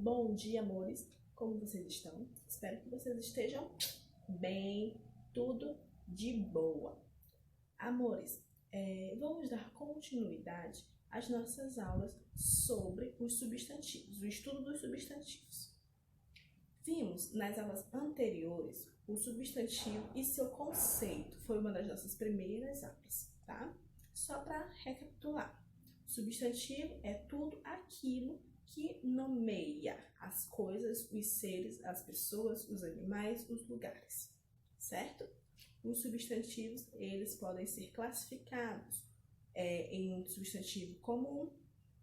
Bom dia, amores! Como vocês estão? Espero que vocês estejam bem, tudo de boa. Amores, vamos dar continuidade às nossas aulas sobre os substantivos, o estudo dos substantivos. Vimos nas aulas anteriores o substantivo e seu conceito, foi uma das nossas primeiras aulas, tá? Só para recapitular, substantivo é tudo aquilo que nomeia as coisas, os seres, as pessoas, os animais, os lugares, certo? Os substantivos, eles podem ser classificados em substantivo comum,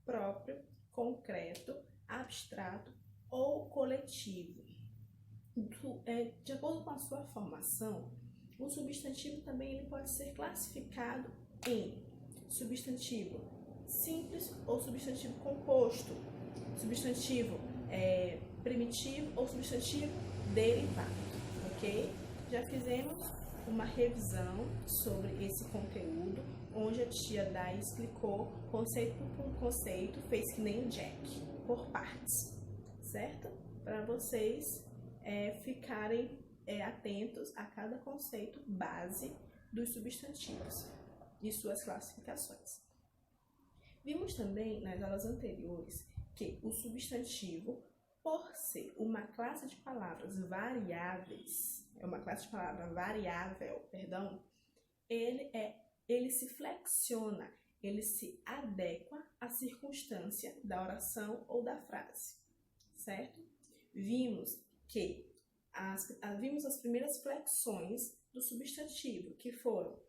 próprio, concreto, abstrato ou coletivo. De acordo com a sua formação, o substantivo também ele pode ser classificado em substantivo simples ou substantivo composto, substantivo primitivo ou substantivo derivado, ok? Já fizemos uma revisão sobre esse conteúdo, onde a tia Dai explicou conceito por conceito, fez que nem o Jack, por partes, certo? Para vocês ficarem atentos a cada conceito base dos substantivos e suas classificações. Vimos também nas aulas anteriores que o substantivo, por ser uma classe de palavras variáveis, ele se flexiona, ele se adequa à circunstância da oração ou da frase, certo? Vimos as primeiras flexões do substantivo, que foram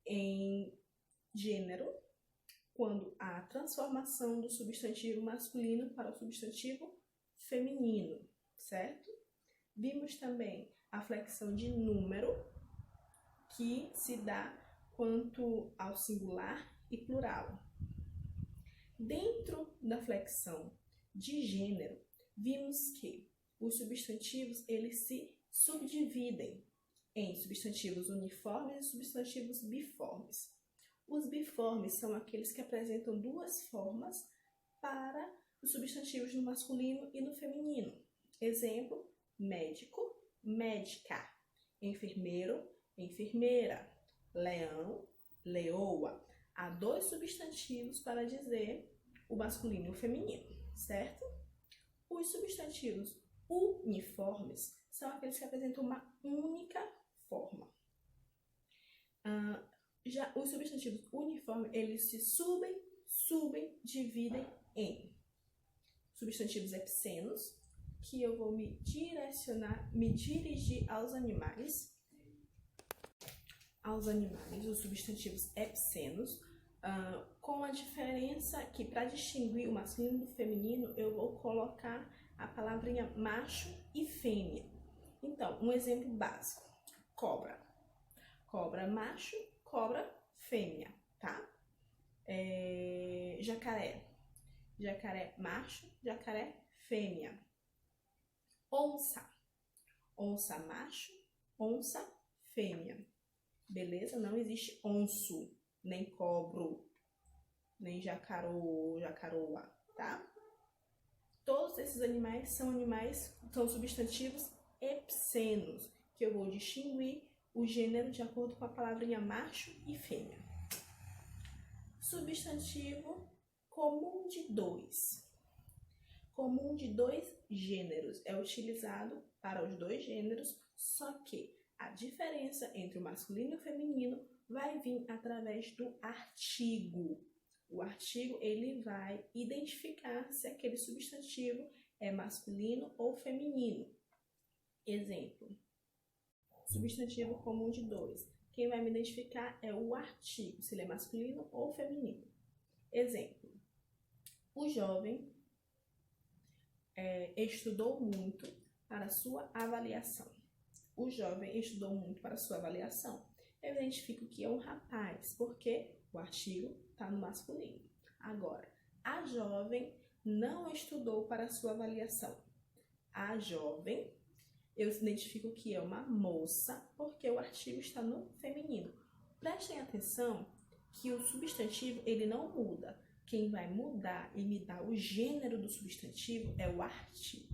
em gênero, quando há a transformação do substantivo masculino para o substantivo feminino, certo? Vimos também a flexão de número, que se dá quanto ao singular e plural. Dentro da flexão de gênero, vimos que os substantivos eles se subdividem em substantivos uniformes e substantivos biformes. Os biformes são aqueles que apresentam duas formas para os substantivos no masculino e no feminino. Exemplo, médico, médica, enfermeiro, enfermeira, leão, leoa. Há dois substantivos para dizer o masculino e o feminino, certo? Os substantivos uniformes são aqueles que apresentam uma única forma. Já os substantivos uniformes, eles se subdividem em substantivos epicenos, que eu vou me dirigir aos animais, os substantivos epicenos, com a diferença que, para distinguir o masculino do feminino, eu vou colocar a palavrinha macho e fêmea. Então, um exemplo básico: cobra. Cobra macho, cobra fêmea, tá? Jacaré. Jacaré macho, jacaré fêmea. Onça. Onça macho, onça fêmea. Beleza? Não existe onço, nem cobro, nem jacarô, jacaroa, tá? Todos esses animais são substantivos epicenos, que eu vou distinguir o gênero de acordo com a palavrinha macho e fêmea. Substantivo comum de dois. Comum de dois gêneros. É utilizado para os dois gêneros, só que a diferença entre o masculino e o feminino vai vir através do artigo. O artigo ele vai identificar se aquele substantivo é masculino ou feminino. Exemplo: substantivo comum de dois. Quem vai me identificar é o artigo, se ele é masculino ou feminino. Exemplo: o jovem estudou muito para sua avaliação. O jovem estudou muito para sua avaliação. Eu identifico que é um rapaz, porque o artigo está no masculino. Agora, a jovem não estudou para sua avaliação. A jovem, eu identifico que é uma moça, porque o artigo está no feminino. Prestem atenção que o substantivo ele não muda. quem vai mudar e me dar o gênero do substantivo é o artigo,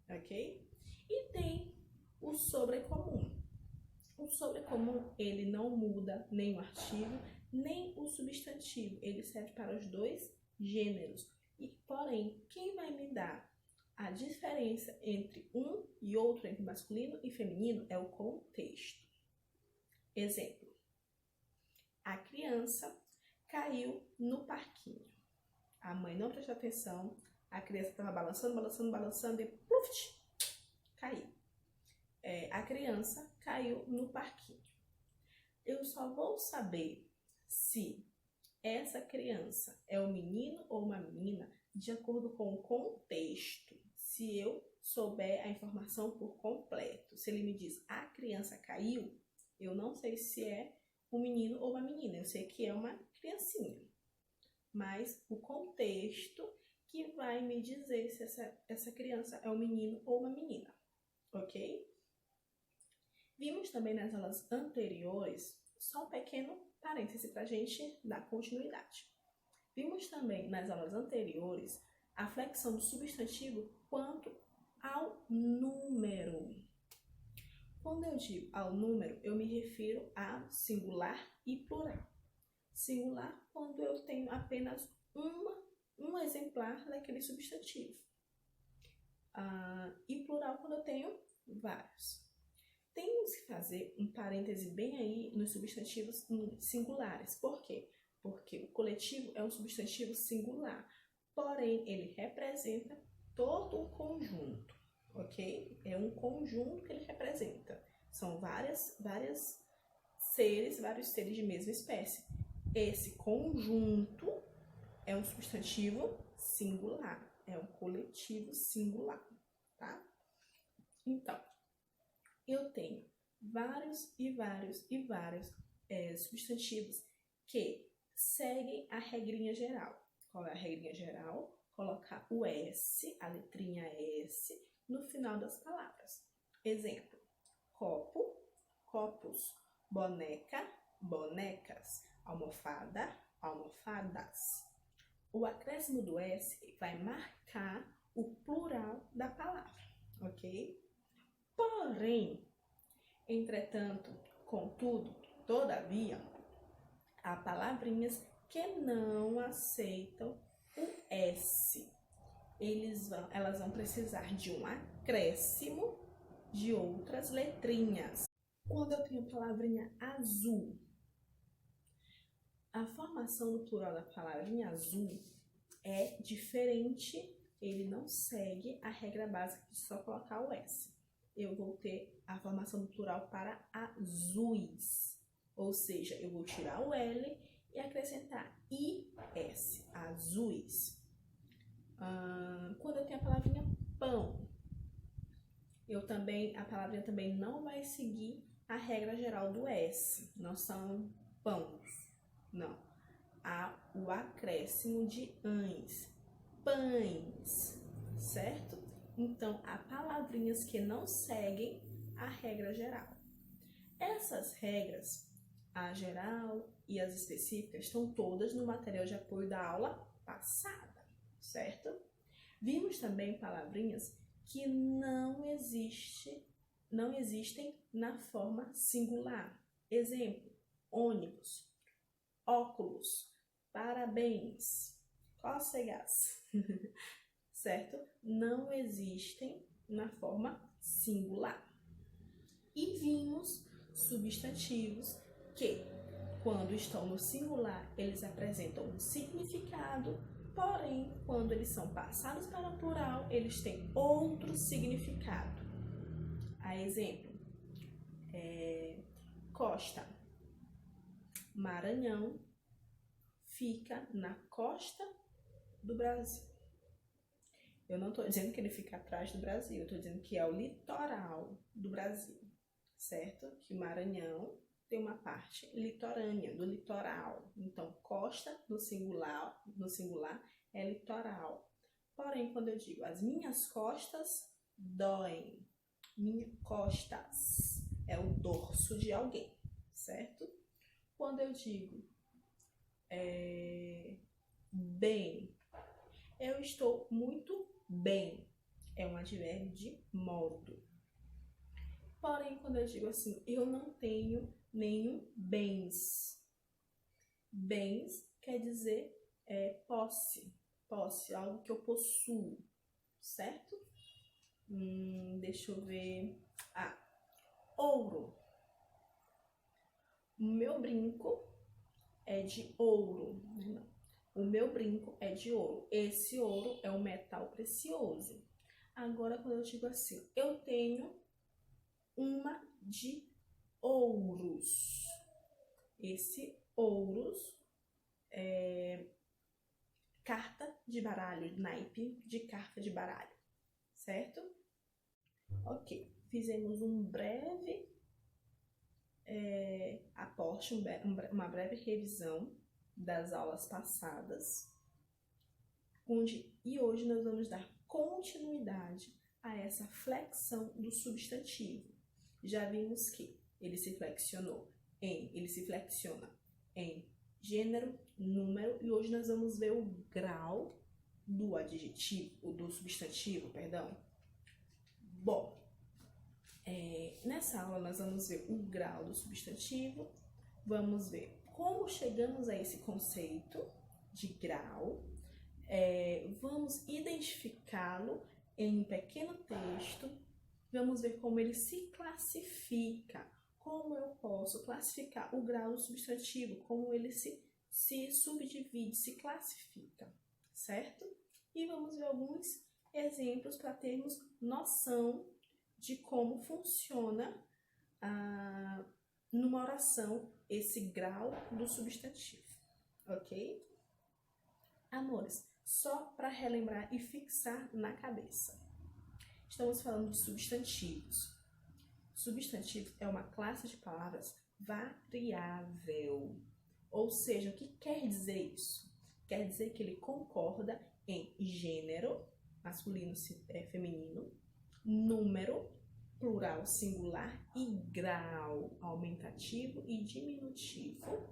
ok? E tem o sobrecomum. O sobrecomum, ele não muda nem o artigo, nem o substantivo. Ele serve para os dois gêneros. E, porém, quem vai me dar a diferença entre um e outro, entre masculino e feminino, é o contexto. Exemplo. A criança caiu no parquinho. A mãe não prestou atenção, a criança estava balançando e pluft, caiu. A criança caiu no parquinho. Eu só vou saber se essa criança é um menino ou uma menina de acordo com o contexto. Se eu souber a informação por completo. Se ele me diz a criança caiu, eu não sei se é um menino ou uma menina. Eu sei que é uma criancinha. Mas o contexto que vai me dizer se essa criança é um menino ou uma menina. Ok? Vimos também nas aulas anteriores, só um pequeno parêntese para a gente dar continuidade. Vimos também nas aulas anteriores a flexão do substantivo quanto ao número. Quando eu digo ao número, eu me refiro a singular e plural. Singular quando eu tenho apenas um exemplar daquele substantivo. E plural quando eu tenho vários. Temos que fazer um parêntese bem aí nos substantivos singulares. Por quê? Porque o coletivo é um substantivo singular, porém ele representa todo um conjunto, ok? É um conjunto que ele representa. São vários seres de mesma espécie. Esse conjunto é um substantivo singular, é um coletivo singular, tá? Então, eu tenho vários substantivos que seguem a regrinha geral. Qual é a regrinha geral? Colocar o S, a letrinha S, no final das palavras. Exemplo, copo, copos, boneca, bonecas, almofada, almofadas. O acréscimo do S vai marcar o plural da palavra, ok? Porém, entretanto, contudo, todavia, há palavrinhas que não aceitam o S. Elas vão precisar de um acréscimo de outras letrinhas. Quando eu tenho a palavrinha azul, a formação do plural da palavrinha azul é diferente, ele não segue a regra básica de só colocar o S. Eu vou ter a formação do plural para azuis, ou seja, eu vou tirar o L e acrescentar IS, azuis. Quando eu tenho a palavrinha pão, a palavrinha também não vai seguir a regra geral do S, não são pães, não. Há o acréscimo de ães, pães, certo? Então, há palavrinhas que não seguem a regra geral. Essas regras, a geral e as específicas, estão todas no material de apoio da aula passada, certo? Vimos também palavrinhas que não existem na forma singular. Exemplo, ônibus, óculos, parabéns, cócegas. Certo? Não existem na forma singular. E vimos substantivos que, quando estão no singular, eles apresentam um significado, porém, quando eles são passados para o plural, eles têm outro significado. A exemplo, costa. Maranhão fica na costa do Brasil. Eu não estou dizendo que ele fica atrás do Brasil, eu estou dizendo que é o litoral do Brasil, certo? Que o Maranhão tem uma parte litorânea, do litoral. Então, costa no singular é litoral. Porém, quando eu digo as minhas costas doem, minhas costas é o dorso de alguém, certo? Quando eu digo bem. Eu estou muito bem. É um advérbio de modo. Porém, quando eu digo assim, eu não tenho nenhum bens. Bens quer dizer posse. Posse, algo que eu possuo, certo? Deixa eu ver. Ouro. O meu brinco é de ouro. Não. O meu brinco é de ouro. Esse ouro é um metal precioso. Agora, quando eu digo assim, eu tenho uma de ouros. Esse ouros é carta de baralho, naipe de carta de baralho, certo? Ok, fizemos um breve aporte, uma breve revisão das aulas passadas, e hoje nós vamos dar continuidade a essa flexão do substantivo. Já vimos que ele se flexiona em gênero, número, e hoje nós vamos ver o grau do adjetivo, do substantivo, perdão. Bom, nessa aula nós vamos ver o grau do substantivo, vamos ver como chegamos a esse conceito de grau, vamos identificá-lo em um pequeno texto, vamos ver como ele se classifica, como eu posso classificar o grau do substantivo, como ele se subdivide, se classifica, certo? E vamos ver alguns exemplos para termos noção de como funciona numa oração esse grau do substantivo, ok? Amores, só para relembrar e fixar na cabeça. Estamos falando de substantivos. Substantivo é uma classe de palavras variável. Ou seja, o que quer dizer isso? Quer dizer que ele concorda em gênero, masculino, feminino, número, plural, singular, e grau, aumentativo e diminutivo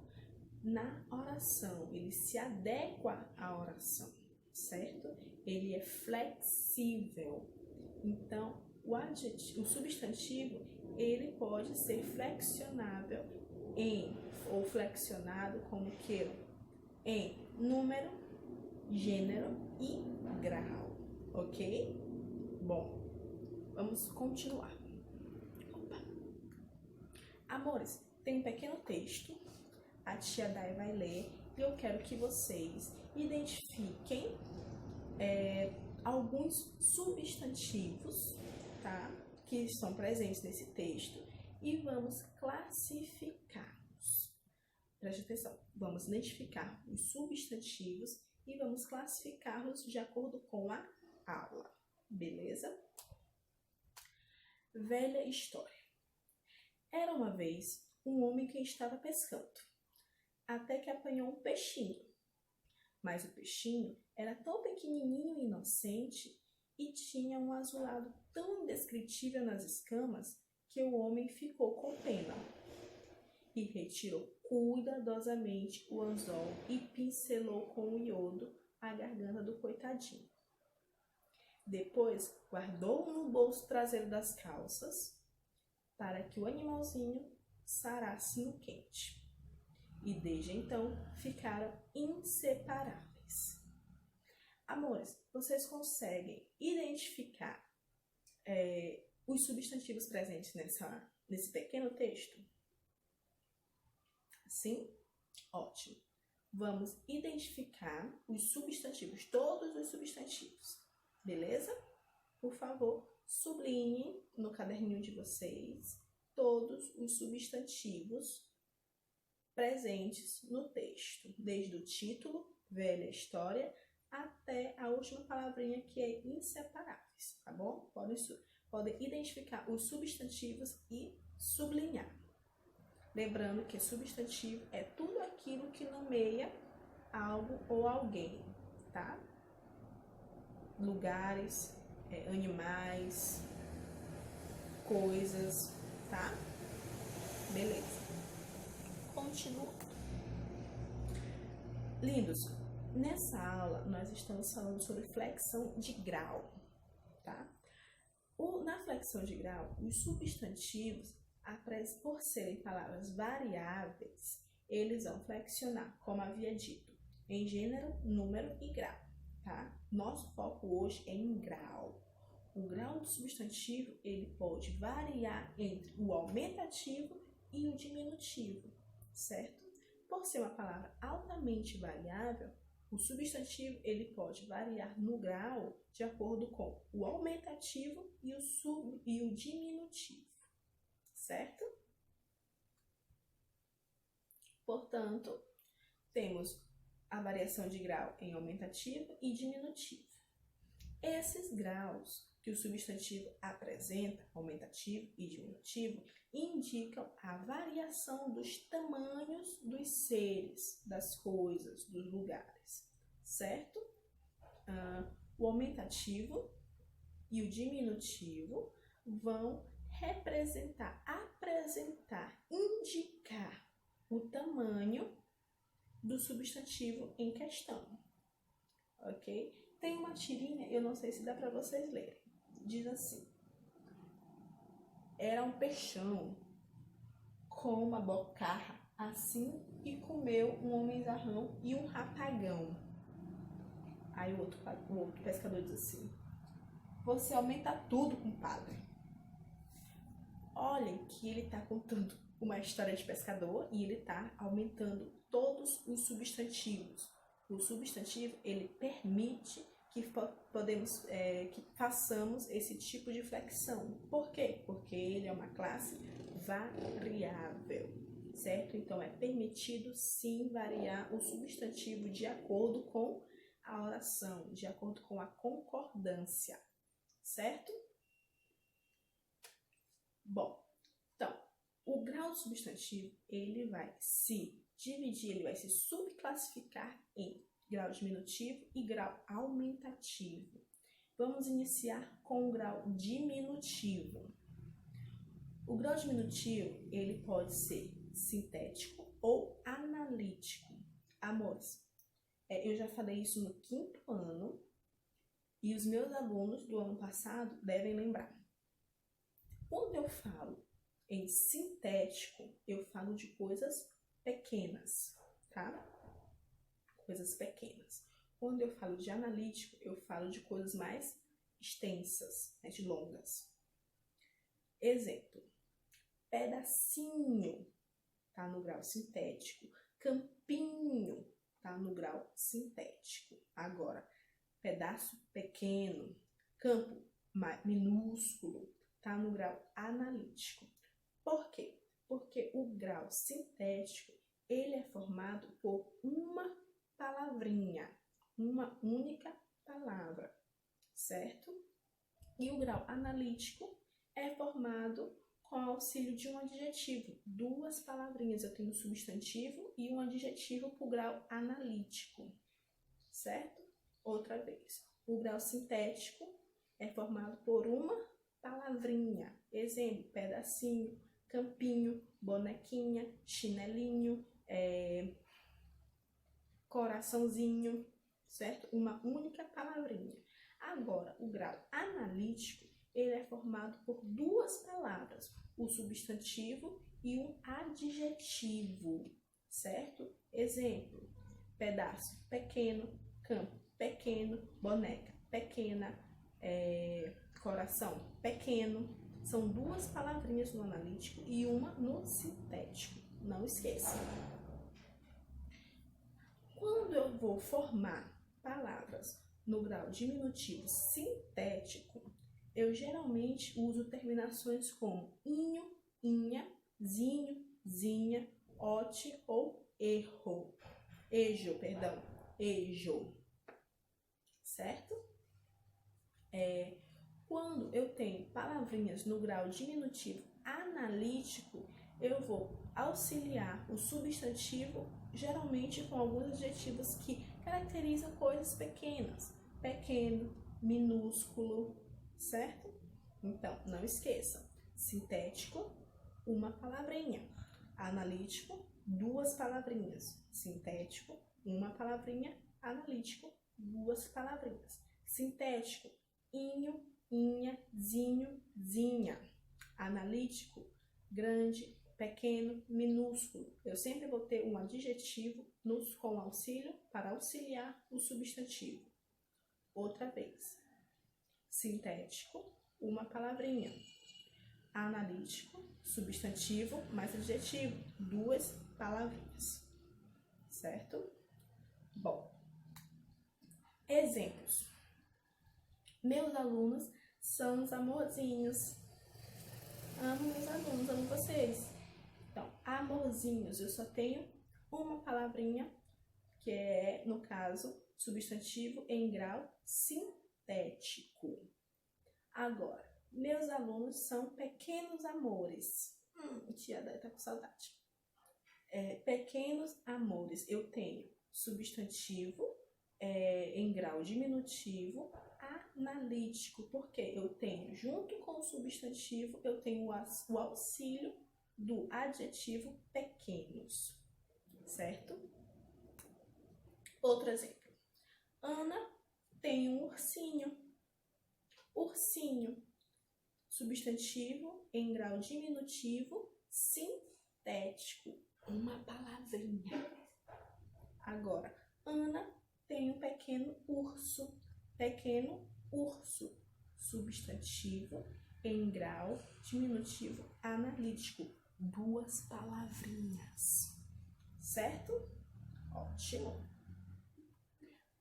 na oração. Ele se adequa à oração, certo? Ele é flexível. Então, o substantivo, ele pode ser flexionável ou flexionado como queiram, em número, gênero e grau, ok? Bom, vamos continuar. Amores, tem um pequeno texto, a tia Dai vai ler, e eu quero que vocês identifiquem alguns substantivos, tá? Que estão presentes nesse texto, e vamos classificá-los. Preste atenção, vamos identificar os substantivos e vamos classificá-los de acordo com a aula, beleza? Velha história. Era uma vez um homem que estava pescando, até que apanhou um peixinho. Mas o peixinho era tão pequenininho e inocente e tinha um azulado tão indescritível nas escamas que o homem ficou com pena e retirou cuidadosamente o anzol e pincelou com o iodo a garganta do coitadinho. Depois guardou-o no bolso traseiro das calças para que o animalzinho sarasse no quente. E desde então ficaram inseparáveis. Amores, vocês conseguem identificar os substantivos presentes nesse pequeno texto? Sim? Ótimo. Vamos identificar os substantivos, todos os substantivos, beleza? Por favor, sublinhem no caderninho de vocês todos os substantivos presentes no texto, desde o título, velha história, até a última palavrinha que é inseparáveis, tá bom? Podem identificar os substantivos e sublinhar. Lembrando que substantivo é tudo aquilo que nomeia algo ou alguém, tá? Lugares, animais, coisas, tá? Beleza. Continua. Lindos, Nessa aula, nós estamos falando sobre flexão de grau, tá? Na flexão de grau, os substantivos, por serem palavras variáveis, eles vão flexionar, como havia dito, em gênero, número e grau, tá? Nosso foco hoje é em grau. O grau do substantivo, ele pode variar entre o aumentativo e o diminutivo, certo? Por ser uma palavra altamente variável, o substantivo ele pode variar no grau de acordo com o aumentativo e o diminutivo, certo? Portanto, temos a variação de grau em aumentativo e diminutivo. Esses graus que o substantivo apresenta, aumentativo e diminutivo, indicam a variação dos tamanhos dos seres, das coisas, dos lugares, certo? O aumentativo e o diminutivo vão apresentar, indicar o tamanho do substantivo em questão, ok? Tem uma tirinha, eu não sei se dá para vocês lerem, diz assim: era um peixão com uma bocarra assim e comeu um homenzarrão e um rapagão. Aí o outro pescador diz assim: você aumenta tudo, compadre. Olhem que ele está contando uma história de pescador e ele está aumentando todos os substantivos. O substantivo, ele permite que que façamos esse tipo de flexão. Por quê? Porque ele é uma classe variável, certo? Então, é permitido sim variar o substantivo de acordo com a oração, de acordo com a concordância, certo? Bom, então, o grau do substantivo, ele vai se dividir, ele vai se subclassificar em grau diminutivo e grau aumentativo. Vamos iniciar com o grau diminutivo. O grau diminutivo, ele pode ser sintético ou analítico. Amores, eu já falei isso no 5º ano e os meus alunos do ano passado devem lembrar. Quando eu falo em sintético, eu falo de coisas pequenas, tá? Coisas pequenas. Quando eu falo de analítico, eu falo de coisas mais extensas, de longas. Exemplo: pedacinho tá no grau sintético, campinho tá no grau sintético. Agora, pedaço pequeno, campo minúsculo tá no grau analítico. Por quê? Porque o grau sintético, ele é formado por uma palavrinha, uma única palavra, certo? E o grau analítico é formado com o auxílio de um adjetivo, 2 palavrinhas. Eu tenho um substantivo e um adjetivo para o grau analítico, certo? Outra vez, o grau sintético é formado por uma palavrinha. Exemplo: pedacinho, campinho, bonequinha, chinelinho, coraçãozinho, certo? Uma única palavrinha. Agora, o grau analítico, ele é formado por 2 palavras, o substantivo e um adjetivo, certo? Exemplo: pedaço pequeno, campo pequeno, boneca pequena, coração pequeno. São 2 palavrinhas no analítico e uma no sintético. Não esqueça. Quando eu vou formar palavras no grau diminutivo sintético, eu geralmente uso terminações como inho, inha, zinho, zinha, ote ou ejo, certo? Quando eu tenho palavrinhas no grau diminutivo analítico, eu vou auxiliar o substantivo, geralmente com alguns adjetivos que caracterizam coisas pequenas. Pequeno, minúsculo, certo? Então, não esqueçam. Sintético, uma palavrinha. Analítico, 2 palavrinhas. Sintético, uma palavrinha. analítico, 2 palavrinhas. Sintético, inho, inha, zinho, zinha. Analítico, grande, pequeno, minúsculo. Eu sempre vou ter um adjetivo com auxílio para auxiliar o substantivo. Outra vez. Sintético, 1 palavrinha. Analítico, substantivo mais adjetivo, 2 palavrinhas. Certo? Bom, exemplos. Meus alunos são os amorzinhos. Amo meus alunos, amo vocês. Então, amorzinhos, eu só tenho 1 palavrinha, que é, no caso, substantivo em grau sintético. Agora, meus alunos são pequenos amores. Tia Dai tá com saudade. Pequenos amores, eu tenho substantivo em grau diminutivo analítico, porque eu tenho, junto com o substantivo, eu tenho o auxílio do adjetivo pequenos, certo? Outro exemplo. Ana tem um ursinho. Ursinho, substantivo em grau diminutivo sintético, 1 palavrinha. Agora, Ana tem um pequeno urso. Pequeno urso, substantivo em grau diminutivo analítico, 2 palavrinhas. Certo? Ótimo.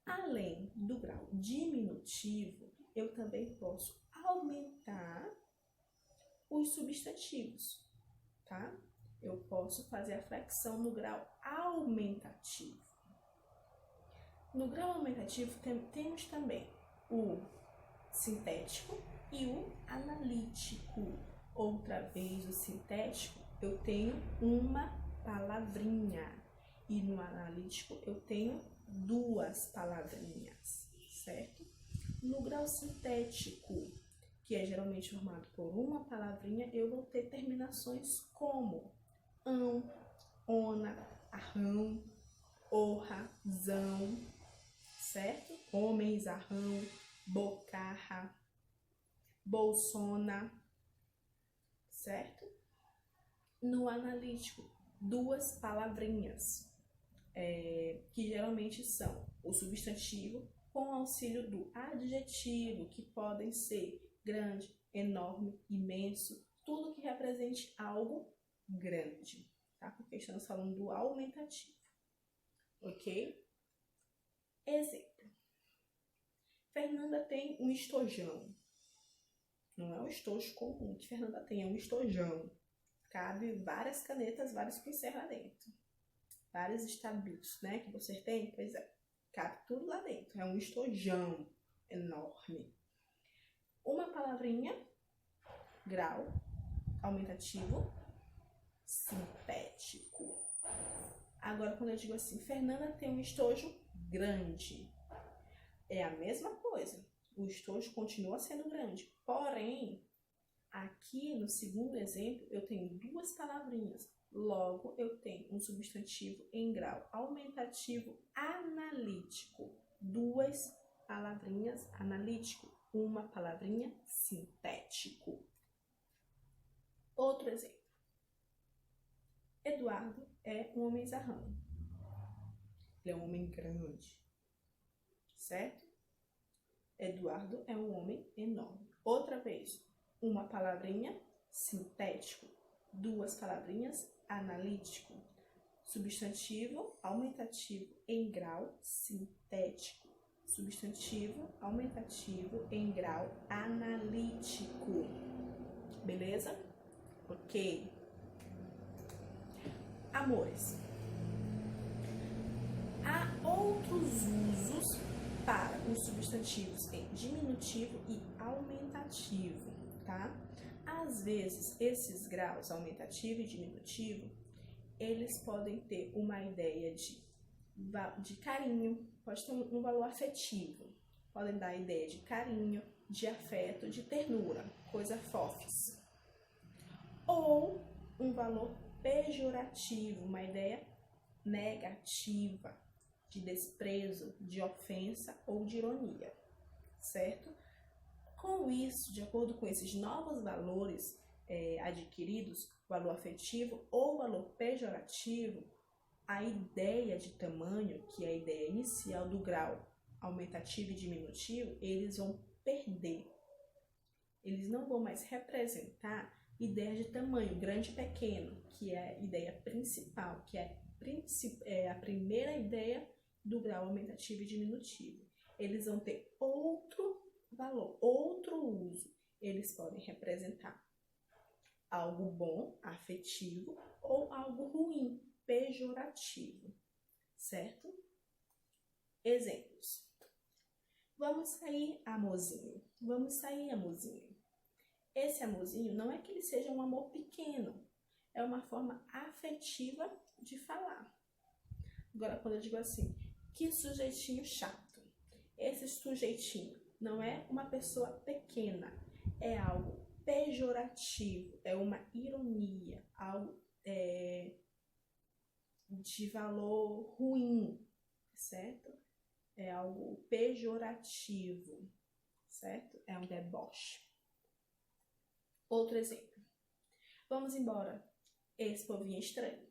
Além do grau diminutivo, eu também posso aumentar os substantivos, tá? Eu posso fazer a flexão no grau aumentativo. No grau aumentativo, temos também o sintético e o analítico. Outra vez, o sintético, eu tenho 1 palavrinha. E no analítico, eu tenho 2 palavrinhas, certo? No grau sintético, que é geralmente formado por 1 palavrinha, eu vou ter terminações como ão, ona, arrão, orra, zão, certo? Homens, arrão, bocarra, bolsona, certo? No analítico, 2 palavrinhas, que geralmente são o substantivo com auxílio do adjetivo, que podem ser grande, enorme, imenso, tudo que represente algo grande, tá? Porque estamos falando do aumentativo, ok? Exemplo. Fernanda tem um estojão. Não é um estojo comum que Fernanda tem, é um estojão. Cabe várias canetas, vários pincéis lá dentro. Vários estabilos, né, que você tem, pois é. Cabe tudo lá dentro. É um estojão enorme. 1 palavrinha, grau, aumentativo, sintético. Agora, quando eu digo assim, Fernanda tem um estojo grande, é a mesma coisa. O estojo continua sendo grande. Porém, aqui no segundo exemplo, eu tenho 2 palavrinhas. Logo, eu tenho um substantivo em grau aumentativo analítico. 2 palavrinhas analítico. 1 palavrinha sintético. Outro exemplo. Eduardo é um homenzarrão. Ele é um homem grande. Certo? Eduardo é um homem enorme. Outra vez. 1 palavrinha sintético. 2 palavrinhas analítico. Substantivo aumentativo em grau sintético. Substantivo aumentativo em grau analítico. Beleza? Ok. Amores. Há outros usos para os substantivos em diminutivo e aumentativo, tá? Às vezes, esses graus aumentativo e diminutivo, eles podem ter uma ideia de carinho, pode ter um valor afetivo, podem dar a ideia de carinho, de afeto, de ternura, coisa fofes. Ou um valor pejorativo, uma ideia negativa, de desprezo, de ofensa ou de ironia, certo? Com isso, de acordo com esses novos valores adquiridos, valor afetivo ou valor pejorativo, a ideia de tamanho, que é a ideia inicial do grau aumentativo e diminutivo, eles vão perder. Eles não vão mais representar ideia de tamanho, grande e pequeno, que é a ideia principal, que é a primeira ideia do grau aumentativo e diminutivo. Eles vão ter outro valor, outro uso. Eles podem representar algo bom, afetivo, ou algo ruim, pejorativo, certo? Exemplos. Vamos sair, amorzinho. Vamos sair, amorzinho. Esse amorzinho não é que ele seja um amor pequeno, é uma forma afetiva de falar. Agora, quando eu digo assim, que sujeitinho chato. Esse sujeitinho não é uma pessoa pequena, é algo pejorativo, é uma ironia, algo de valor ruim, certo? É algo pejorativo, certo? É um deboche. Outro exemplo. Vamos embora. Esse povinho é estranho.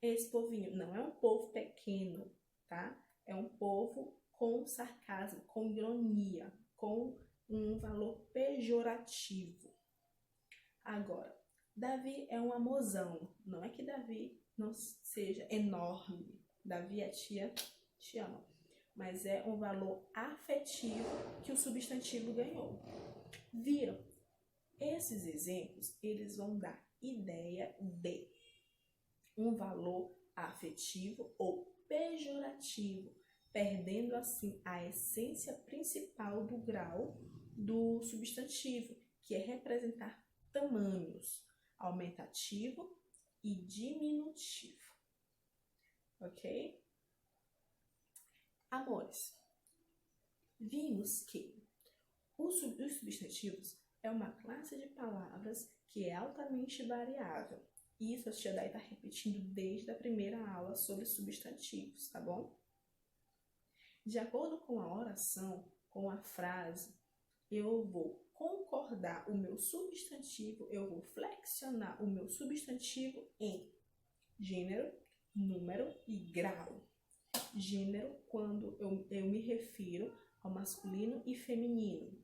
Esse povinho não é um povo pequeno, tá? É um povo com sarcasmo, com ironia, com um valor pejorativo. Agora, Davi é um amorzão. Não é que Davi não seja enorme. Davi, a tia, te ama. Mas é um valor afetivo que o substantivo ganhou. Viram? Esses exemplos, eles vão dar ideia de um valor afetivo ou pejorativo, perdendo assim a essência principal do grau do substantivo, que é representar tamanhos, aumentativo e diminutivo. Ok? Amores, vimos que os substantivos é uma classe de palavras que é altamente variável. Isso a tia Day está repetindo desde a primeira aula sobre substantivos, tá bom? De acordo com a oração, com a frase, eu vou concordar o meu substantivo, eu vou flexionar o meu substantivo em gênero, número e grau. Gênero, quando eu me refiro ao masculino e feminino.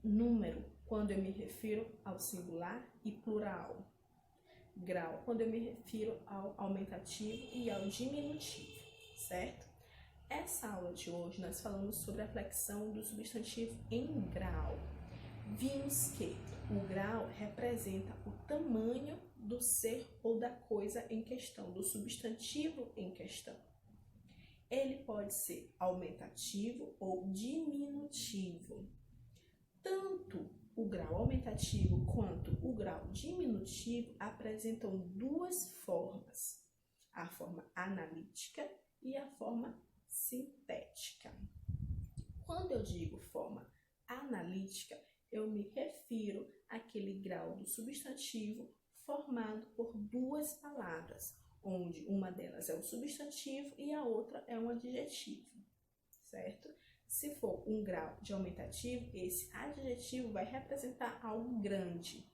Número, quando eu me refiro ao singular e plural. Grau, quando eu me refiro ao aumentativo e ao diminutivo, certo? Essa aula de hoje nós falamos sobre a flexão do substantivo em grau. Vimos que o grau representa o tamanho do ser ou da coisa em questão, do substantivo em questão. Ele pode ser aumentativo ou diminutivo. Tanto o grau aumentativo quanto o grau diminutivo apresentam duas formas, a forma analítica e a forma sintética. Quando eu digo forma analítica, eu me refiro àquele grau do substantivo formado por duas palavras, onde uma delas é o substantivo e a outra é um adjetivo, certo? Se for um grau de aumentativo, esse adjetivo vai representar algo grande.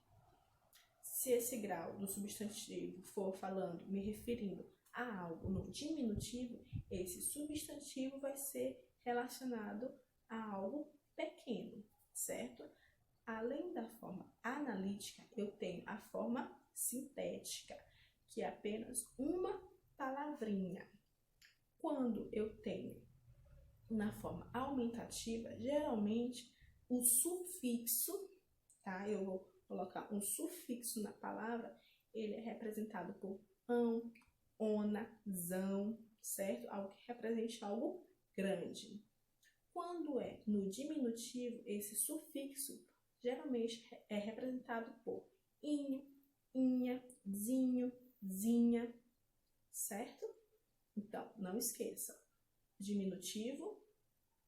Se esse grau do substantivo for falando, me referindo a algo no diminutivo, esse substantivo vai ser relacionado a algo pequeno, certo? Além da forma analítica, eu tenho a forma sintética, que é apenas uma palavrinha. Quando eu tenho na forma aumentativa, geralmente o sufixo, tá? Eu vou colocar um sufixo na palavra, ele é representado por ão, ona, zão, certo? Algo que represente algo grande. Quando é no diminutivo, esse sufixo geralmente é representado por inho, inha, zinho, zinha, certo? Então, não esqueça. Diminutivo,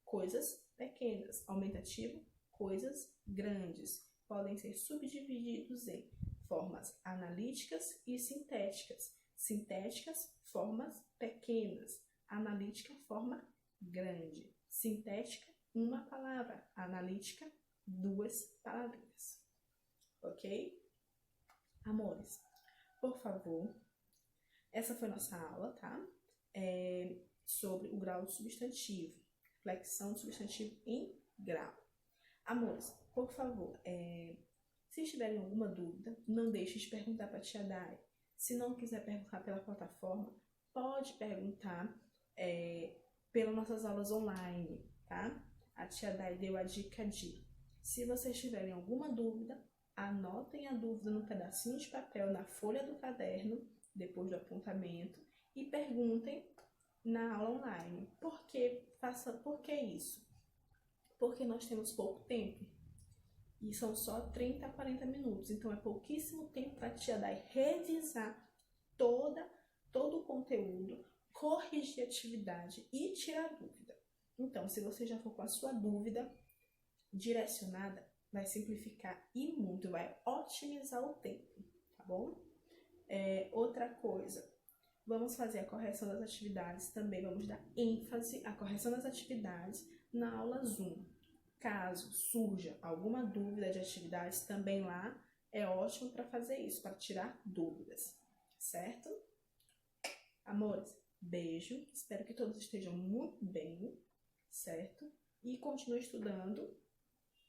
coisas pequenas. Aumentativo, coisas grandes. Podem ser subdivididos em formas analíticas e sintéticas. Sintéticas, formas pequenas. Analítica, forma grande. Sintética, uma palavra. Analítica, 2 palavrinhas. Ok? Amores, por favor, essa foi nossa aula, tá? Sobre o grau do substantivo. Flexão do substantivo em grau. Amores, por favor, se tiverem alguma dúvida, não deixe de perguntar para a tia Dai. Se não quiser perguntar pela plataforma, pode perguntar pelas nossas aulas online, tá? A tia Dai deu a dica de, se vocês tiverem alguma dúvida, anotem a dúvida no pedacinho de papel, na folha do caderno, depois do apontamento, e perguntem na aula online. Por que isso? Porque nós temos pouco tempo. E são só 30 a 40 minutos. Então, é pouquíssimo tempo para a tia Dai revisar todo o conteúdo, corrigir a atividade e tirar dúvida. Então, se você já for com a sua dúvida direcionada, vai simplificar e muito, vai otimizar o tempo, tá bom? Outra coisa, vamos fazer a correção das atividades, também vamos dar ênfase à correção das atividades na aula Zoom. Caso surja alguma dúvida de atividades, também lá é ótimo para fazer isso, para tirar dúvidas, certo? Amores, beijo, espero que todos estejam muito bem, certo? E continue estudando,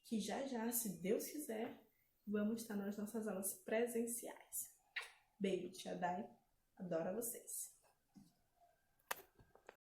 que já, se Deus quiser, vamos estar nas nossas aulas presenciais. Beijo, tia Dai, adoro vocês!